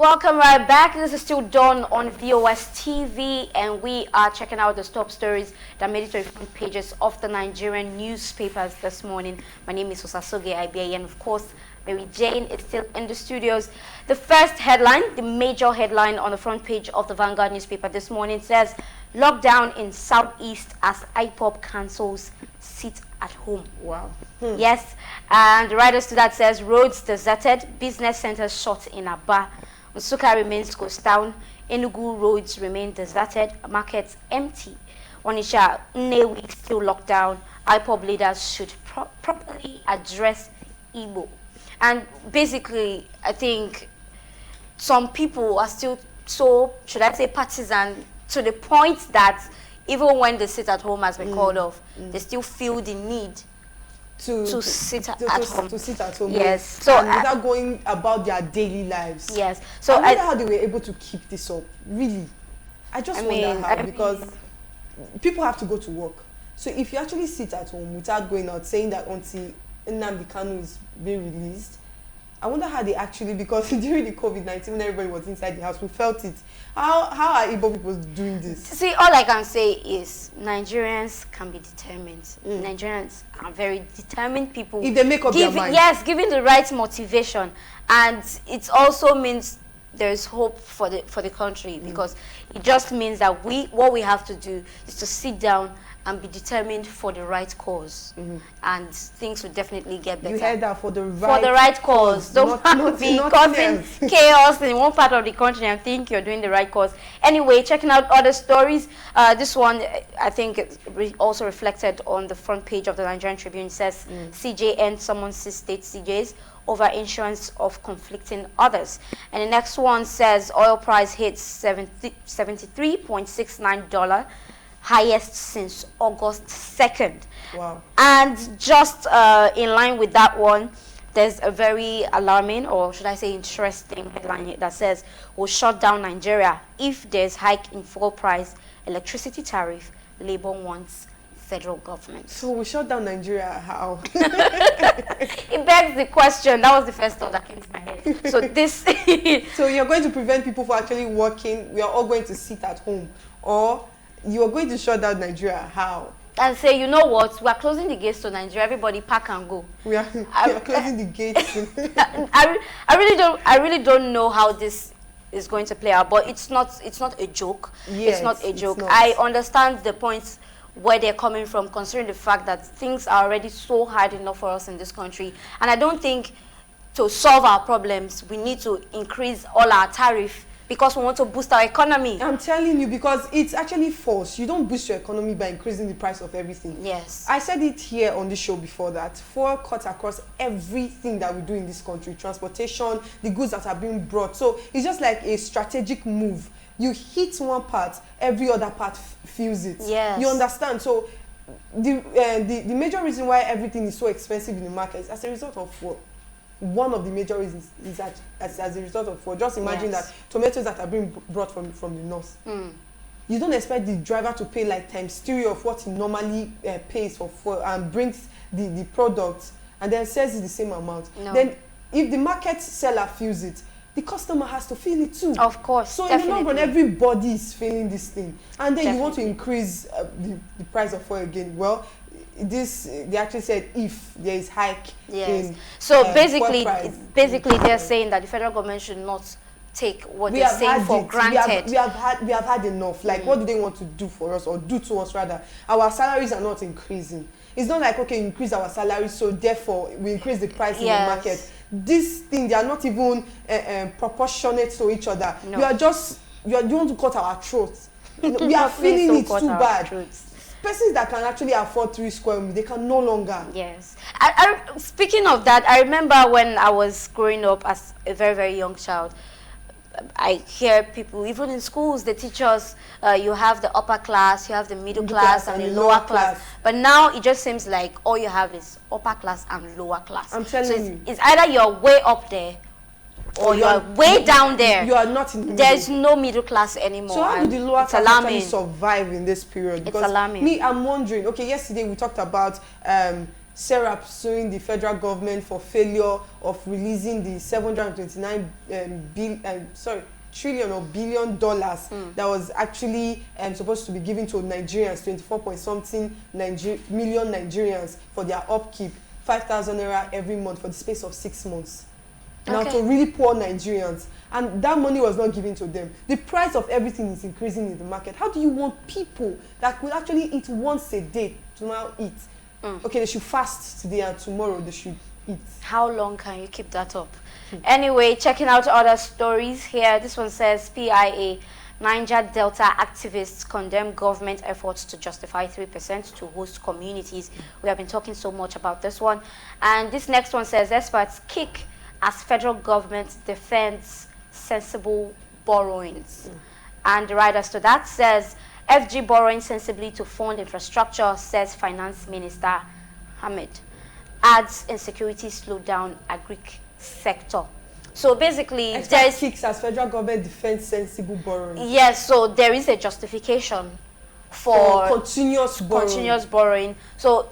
welcome right back. This is still Dawn on VOS TV, and we are checking out the top stories that made it to the front pages of the Nigerian newspapers this morning. My name is Osasoge Ibia, and of course, Mary Jane is still in the studios. The first headline, the major headline on the front page of the Vanguard newspaper this morning says, lockdown in Southeast as IPOB cancels sit at home. Wow. Yes, and the writers to that says, roads deserted, business centers shut in Aba. Nsukka remains ghost town. Enugu roads remain deserted, markets empty. Onitsha, Nnewi still locked down. IPOB leaders should properly address Igbo. And basically, I think some people are still so, should I say, partisan, to the point that even when they sit at home, as we called off, they still feel the need to sit at home. To sit at home. Yes. So without going about their daily lives. Yes. So I wonder how they were able to keep this up. Really, I wonder how, because people have to go to work. So if you actually sit at home without going out, saying that until Nnamdi Kanu is being released, I wonder how they actually, because during the COVID-19, when everybody was inside the house, we felt it. How are Igbo people doing this? See, all I can say is Nigerians can be determined. Nigerians are very determined people. If they make up their mind. Yes, giving the right motivation. And it also means there's hope for the country, because it just means that what we have to do is to sit down and be determined for the right cause, and things will definitely get better. You heard that, for the right cause. Don't be causing chaos in one part of the country and think you're doing the right cause. Anyway, checking out other stories. This one, I think, also reflected on the front page of the Nigerian Tribune. It says CJN summons 6 state CJs over insurance of conflicting others. And the next one says oil price hits $73.69. highest since August 2nd. Wow. And just in line with that one, there's a very alarming, or should I say interesting headline that says, we'll shut down Nigeria if there's hike in fuel price, electricity tariff, Labour wants federal government. So we shut down Nigeria, how? It begs the question. That was the first thought that came to my head. So this... So you're going to prevent people from actually working, we are all going to sit at home, or you are going to shut down Nigeria, how? And say, you know what, we are closing the gates to Nigeria, everybody pack and go. We are closing the gates. I really don't know how this is going to play out, but it's not a joke. Yes, it's not a joke. Not. I understand the points where they're coming from, considering the fact that things are already so hard enough for us in this country. And I don't think to solve our problems, we need to increase all our tariff because we want to boost our economy. I'm telling you, because it's actually false. You don't boost your economy by increasing the price of everything. Yes. I said it here on the show before that fuel cuts across everything that we do in this country, transportation, the goods that are being brought. So it's just like a strategic move. You hit one part, every other part feels it. Yes. You understand? So the major reason why everything is so expensive in the market is as a result of fuel. One of the major reasons is that as a result of fuel. Just imagine that tomatoes that are being brought from the north. You don't expect the driver to pay like ×3 of what he normally pays for fuel and brings the product and then sells it the same amount. No. Then if the market seller feels it, the customer has to feel it too. Of course. So in the long run, everybody is feeling this thing. And then you want to increase the price of fuel again. Well, they actually said if there is hike in so basically they're saying that the federal government should not take what they're saying for granted. We have had enough. Like, what do they want to do for us, or do to us rather? Our salaries are not increasing. It's not like, okay, increase our salaries, so therefore we increase the price in the market. This thing, they are not even proportionate to each other. No. You want to cut our throats. We are feeling it too bad. Persons that can actually afford 3 square meters, they can no longer. Yes. Speaking of that, I remember when I was growing up as a very, very young child, I hear people, even in schools, they teach us you have the upper class, you have the middle class, and the lower class. But now it just seems like all you have is upper class and lower class. I'm telling you. It's either you're way up there or you're way down there. You are not in the middle. There's no middle class anymore. So how do the lower class actually survive in this period? Because it's alarming. Me, I'm wondering, okay, yesterday we talked about Serap suing the federal government for failure of releasing the 729 trillion or billion dollars that was actually supposed to be given to Nigerians, 24 point something million Nigerians for their upkeep, 5,000 naira every month for the space of 6 months. Now to really poor Nigerians, and that money was not given to them. The price of everything is increasing in the market. How do you want people that could actually eat once a day to now eat? Okay, they should fast today and tomorrow they should eat. How long can you keep that up? Anyway, checking out other stories here. This one says PIA, Niger Delta activists condemn government efforts to justify 3% to host communities. We have been talking so much about this one. And this next one says experts kick as federal government defends sensible borrowings. And the writers to that says FG borrowing sensibly to fund infrastructure, says Finance Minister Hamid. Adds insecurity slowed down agri sector. So basically, there is kicks as federal government defends sensible borrowing. Yes, so there is a justification for continuous borrowing. So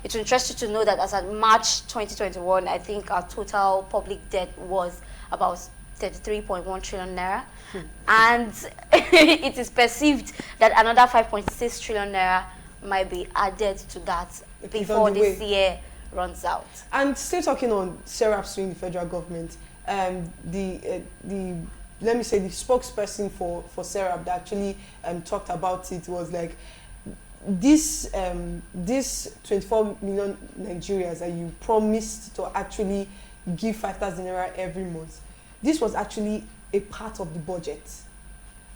it's interesting to know that as of March 2021, I think our total public debt was about 33.1 trillion naira, and it is perceived that another 5.6 trillion naira might be added to that before this year runs out. And still talking on Serap suing the federal government, let me say the spokesperson for Serap that actually talked about it was like, this 24 million Nigerians that you promised to actually give 5,000 naira every month, this was actually a part of the budget,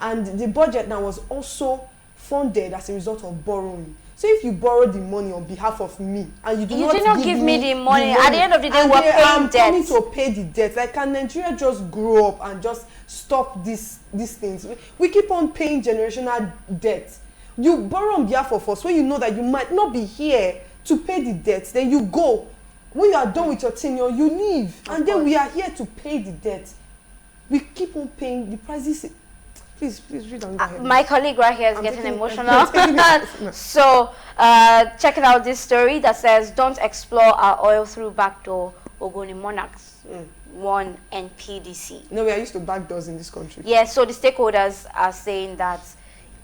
and the budget now was also funded as a result of borrowing. So if you borrow the money on behalf of me and you did not give me the money, at the end of the day, we're paying debt. I'm coming to pay the debt. Like, can Nigeria just grow up and just stop these things? We keep on paying generational debt. You borrow on behalf of us when you know that you might not be here to pay the debt. Then you go. When you are done with your tenure, you leave. And then we are here to pay the debt. We keep on paying the prices. Please read on. My colleague right here is getting emotional. So, checking out this story that says, don't explore our oil through backdoor, Ogoni monarchs. One NPDC. No, we are used to backdoors in this country. Yeah, so the stakeholders are saying that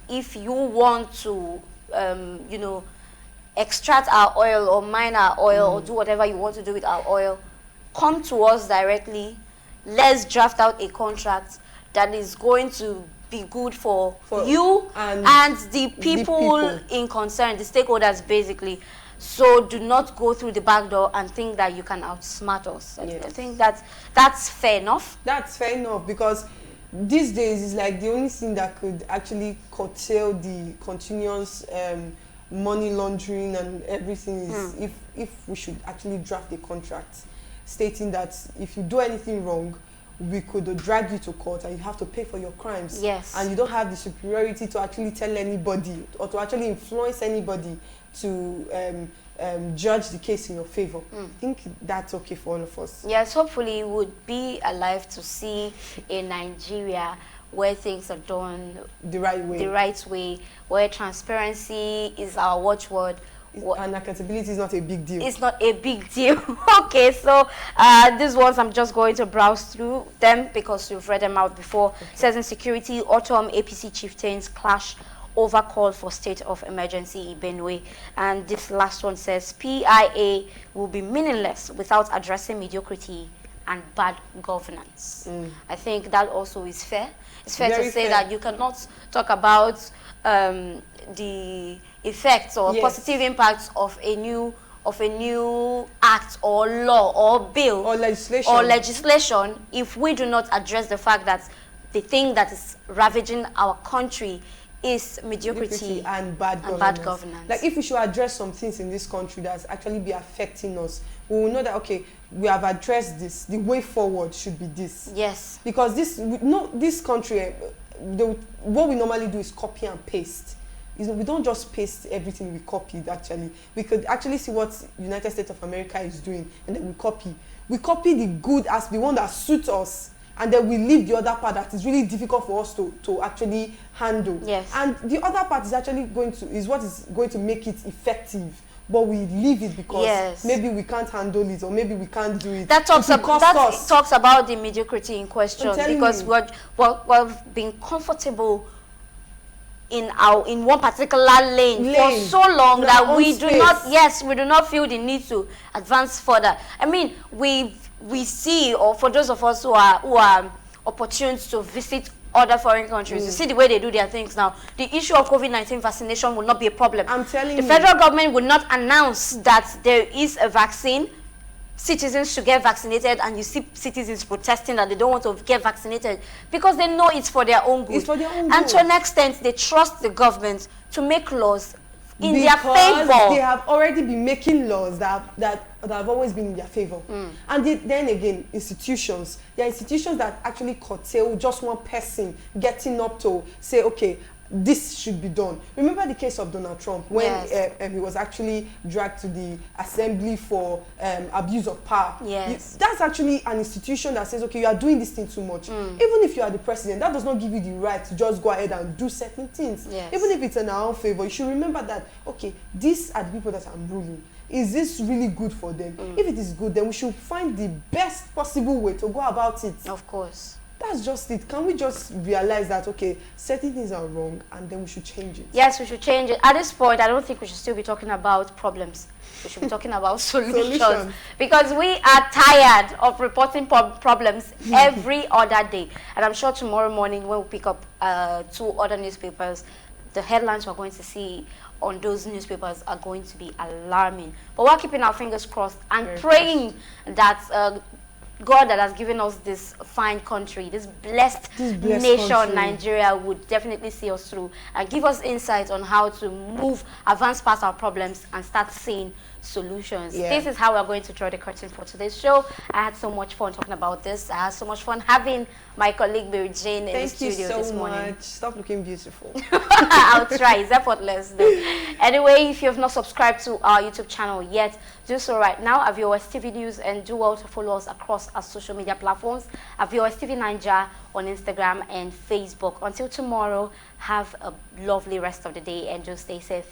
if you want to, extract our oil or mine our oil or do whatever you want to do with our oil, come to us directly. Let's draft out a contract that is going to be good for you and the people in concern, the stakeholders basically. So do not go through the back door and think that you can outsmart us. Yes. I think that's fair enough. That's fair enough, because these days is like the only thing that could actually curtail the continuous money laundering and everything is if we should actually draft a contract stating that if you do anything wrong, we could drag you to court and you have to pay for your crimes. Yes. And you don't have the superiority to actually tell anybody or to actually influence anybody to judge the case in your favor. I think that's okay for all of us. Yes, hopefully we would be alive to see a Nigeria where things are done the right way, where transparency is our watchword. And accountability is not a big deal. It's not a big deal. Okay, so these ones I'm just going to browse through them because you've read them out before. Okay. Says insecurity, autumn APC chieftains clash over call for state of emergency in Benue. And this last one says PIA will be meaningless without addressing mediocrity and bad governance. I think that also is fair. It's fair to say that you cannot talk about the effects or positive impacts of a new act or law or bill or legislation if we do not address the fact that the thing that is ravaging our country is mediocrity and bad governance. Like, if we should address some things in this country that's actually be affecting us, we will know that, okay, we have addressed this. The way forward should be this. Yes. Because this country, what we normally do is copy and paste. We don't just paste everything we copied, actually. We could actually see what United States of America is doing, and then we copy. We copy the good as the one that suits us, and then we leave the other part that is really difficult for us to actually handle. Yes. And the other part is actually what is going to make it effective but we leave it because Yes. maybe we can't handle it or maybe we can't do it. That talks, It will cost us. talks about the mediocrity in question, I'm telling because you. we've been comfortable in one particular lane for so long in our that own we space. we do not feel the need to advance further. I mean, we see, or for those of us who are opportune to visit other foreign countries, you see the way they do their things now. The issue of COVID-19 vaccination will not be a problem. I'm telling the you. federal government will not announce that there is a vaccine, citizens should get vaccinated, and you see citizens protesting that they don't want to get vaccinated because they know it's for their own good. It's for their own And good. to an extent, they trust the government to make laws in their Because favor. they have already been making laws that have always been in their favor. And then again, institutions. There are institutions that actually curtail just one person getting up to say, okay, this should be done. Remember the case of Donald Trump when Yes. he was actually dragged to the assembly for abuse of power. Yes. That's actually an institution that says, okay, you are doing this thing too much. Even if you are the president, that does not give you the right to just go ahead and do certain things. Yes. Even if it's in our own favor, you should remember that, okay, these are the people that I'm ruling. Is this really good for them? If it is good, then we should find the best possible way to go about it. Of course. That's just it. Can we just realize that, okay, certain things are wrong and then we should change it? Yes, we should change it. At this point, I don't think we should still be talking about problems. We should be talking about solutions. Solutions. Because we are tired of reporting problems every other day. And I'm sure tomorrow morning when we pick up 2 other newspapers, the headlines we're going to see on those newspapers are going to be alarming. But we're keeping our fingers crossed and Very praying that God that has given us this fine country, this blessed nation, country. Nigeria, would definitely see us through and give us insight on how to advance past our problems and start seeing solutions. Yeah. This is how we're going to draw the curtain for today's show. I had so much fun talking about this. I had so much fun having my colleague Mary Jane in the Thank you studio so this morning. much. Stop looking beautiful. I'll try. It's effortless though. Anyway, if you have not subscribed to our YouTube channel yet, do so right now at VOS TV News, and do well to follow us across our social media platforms at VOS TV Nigeria on Instagram and Facebook. Until tomorrow, have a lovely rest of the day and just stay safe.